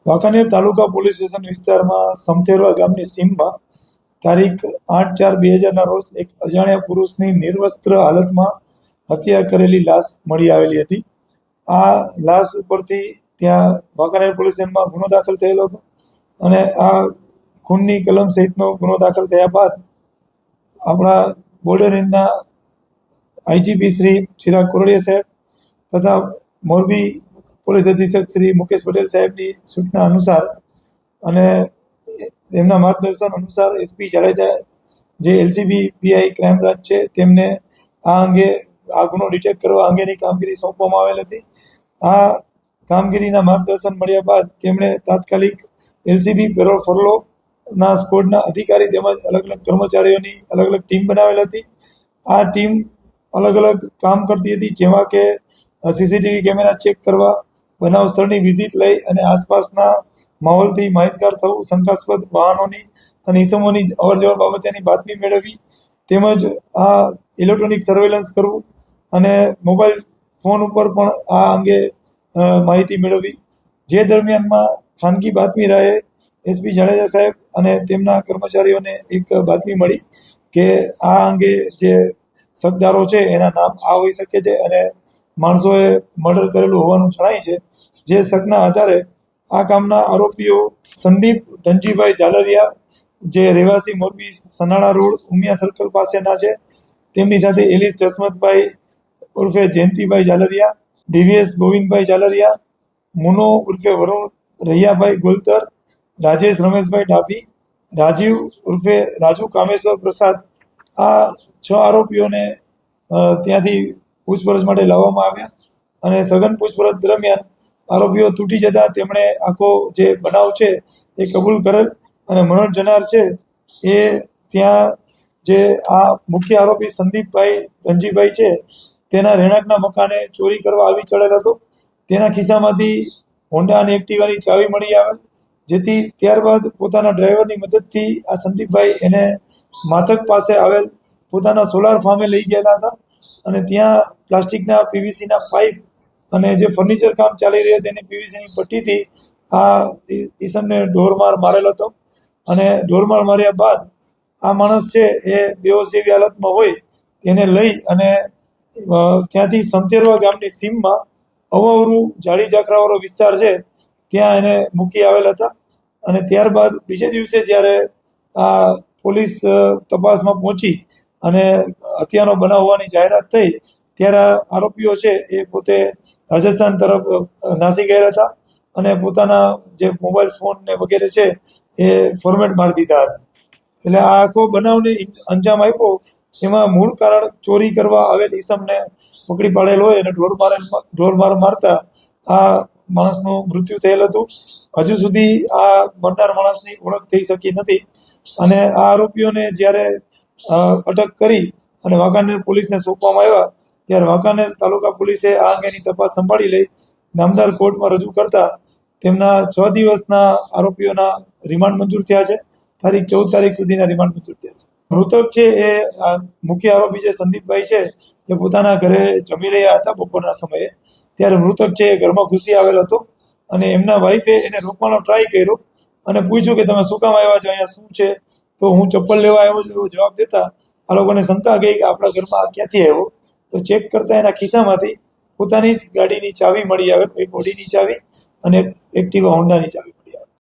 વાંકાનેર તાલુકા police station વિસ્તારમાં સમથેરવા ગામની સીમમાં તારીખ 8/4/2000ના રોજ એક અજાણ્યા પુરુષની નિર્વસ્ત્ર હાલતમાં હત્યા કરેલી લાશ મળી આવેલી હતી. આ લાશ ઉપરથી ત્યાં વાંકાનેર પોલીસ સ્ટેશનમાં ગુનો દાખલ થયેલો હતો અને આ ખૂનની કલમ સહિતનો ગુનો દાખલ થયા બાદ આપણા બોર્ડર રેન્જના આઈજીપી શ્રી ચિરાગ કોરડિયા સાહેબ તથા મોરબી પોલીસ અધિક્ષક શ્રી મુકેશ પટેલ સાહેબની સૂચના અનુસાર અને તેમના માર્ગદર્શન અનુસાર એસપી જાડેજા જે એલસીબી પીઆઈ ક્રાઇમ બ્રાન્ચ છે તેમને આ અંગે આ ગુનો ડિટેક્ટ કરવા અંગેની કામગીરી સોંપવામાં આવેલ હતી. આ કામગીરીના માર્ગદર્શન મળ્યા બાદ તેમણે તાત્કાલિક એલસીબી પેરોલ ફરલોના સ્કોડના અધિકારી તેમજ અલગ અલગ કર્મચારીઓની અલગ અલગ ટીમ બનાવેલ હતી. આ ટીમ અલગ અલગ કામ કરતી હતી, જેમાં કે સીસીટીવી કેમેરા ચેક કરવા, બનાવ સ્થળની વિઝિટ લઈ અને આસપાસના માહોલથી માહિતગાર થવું, શંકાસ્પદ વાહનોની અને ઇસમોની અવરજવર બાબતેની બાતમી મેળવવી, તેમજ આ ઇલેક્ટ્રોનિક સર્વેલન્સ કરવું અને મોબાઈલ ફોન ઉપર પણ આ અંગે માહિતી મેળવવી. જે દરમિયાનમાં ખાનગી બાતમી રાહે એસપી જાડેજા સાહેબ અને તેમના કર્મચારીઓને એક બાતમી મળી કે આ અંગે જે શકદારો છે એના નામ આ હોઈ શકે છે અને માણસોએ મર્ડર કરેલું હોવાનું જણાય છે. જે શકના આધારે આ કામના આરોપીઓ સંદીપ ધનજીભાઈ ઝાલરિયા, જે રહેવાસી મોરબી સનાળા રોડ ઉમિયા સર્કલ પાસેના છે, તેમની સાથે એલિસ જસમતભાઈ ઉર્ફે જયંતિભાઈ ઝાલરિયા, દિવ્યેશ ગોવિંદભાઈ ઝાલરિયા, મુનો ઉર્ફે વરુણ રૈયાભાઈ ગોલતર, રાજેશ રમેશભાઈ ડાભી, રાજીવ ઉર્ફે રાજુ કામેશ્વર પ્રસાદ, આ 6 આરોપીઓને ત્યાંથી પૂછપરછ માટે લાવવામાં આવ્યા અને સઘન પૂછપરછ દરમિયાન આરોપીઓ તૂટી જતા તેમણે આખો જે બનાવ છે એ કબૂલ કરેલ અને મરણ જનાર છે એ ત્યાં જે આ મુખ્ય આરોપી સંદીપભાઈ ધનજીભાઈ છે તેના રહેણાંકના મકાને ચોરી કરવા આવી ચડેલ હતો. તેના ખિસ્સામાંથી હોન્ડા અને એક્ટિવાની ચાવી મળી આવેલ, જેથી ત્યારબાદ પોતાના ડ્રાઈવરની મદદથી આ સંદીપભાઈ એને માથક પાસે આવેલ પોતાના સોલાર ફાર્મે લઈ ગયેલા હતા અને ત્યાં પ્લાસ્ટિકના પીવીસીના પાઇપ અને જે ફર્નિચર કામ ચાલી રહ્યું તેની પીવીસીની પટ્ટીથી આ ઈસમને ઢોરમાર મારેલ હતો અને ઢોરમાર માર્યા બાદ આ માણસ છે એ બેહોશ જેવી હાલતમાં હોય તેને લઈ અને ત્યાંથી સમથેરવા ગામની સીમમાં અવાવરું જાડી ઝાકરાવાળો વિસ્તાર છે ત્યાં એને મૂકી આવેલ હતા. અને ત્યારબાદ બીજે દિવસે જ્યારે આ પોલીસ તપાસમાં પહોંચી અને હત્યાનો બનાવ હોવાની જાહેરાત થઈ ત્યારે આરોપીઓ છે એ પોતે રાજસ્થાન તરફ નાસી ગયા હતા અને પોતાના જે મોબાઈલ ફોન ને વગેરે છે એ ફોર્મેટ મારી દીધા હતા. એટલે આ આખો બનાવને અંજામ આપ્યો. એમાં મૂળ કારણ ચોરી કરવા આવેલ ઈસમને પકડી પાડેલ હોય અને ઢોરમાર મારતા આ માણસનું મૃત્યુ થયેલ હતું. હજુ સુધી આ મરનાર માણસની ઓળખ થઈ શકી નથી અને આ આરોપીઓને જ્યારે અટક કરી અને વાંકાનેર પોલીસને સોંપવામાં આવ્યા ત્યારે વાંકાનેર તાલુકા પોલીસે આ અંગેની તપાસ સંભાળી લઈ નામદાર કોર્ટમાં રજૂ કરતા તેમના 6 દિવસના આરોપીઓના રિમાન્ડ મંજૂર થયા છે. તારીખ 14 તારીખ સુધીના રિમાન્ડ મંજૂર થયા છે. મૃતક છે એ મુખ્ય આરોપી છે સંદીપભાઈ છે એ પોતાના ઘરે જમી રહ્યા હતા બપોરના સમયે. ત્યારે મૃતક છે એ ઘરમાં ઘૂસી આવેલ હતો અને એમના વાઈફે એને રોકવાનો ટ્રાય કર્યો અને પૂછ્યું કે તમે શું કામ આવ્યા છો, અહીંયા શું છે? તો હું ચપ્પલ લેવા આવ્યો છું એવો જવાબ દેતા આ લોકોને શંકા ગઈ કે આપણા ઘરમાં આ ક્યાંથી આવ્યો. તો ચેક કરતા એના ખિસ્સામાંથી પોતાની જ ગાડીની ચાવી મળી આવે, એક ઓડીની ચાવી અને એક એક્ટિવા હોન્ડાની ચાવી.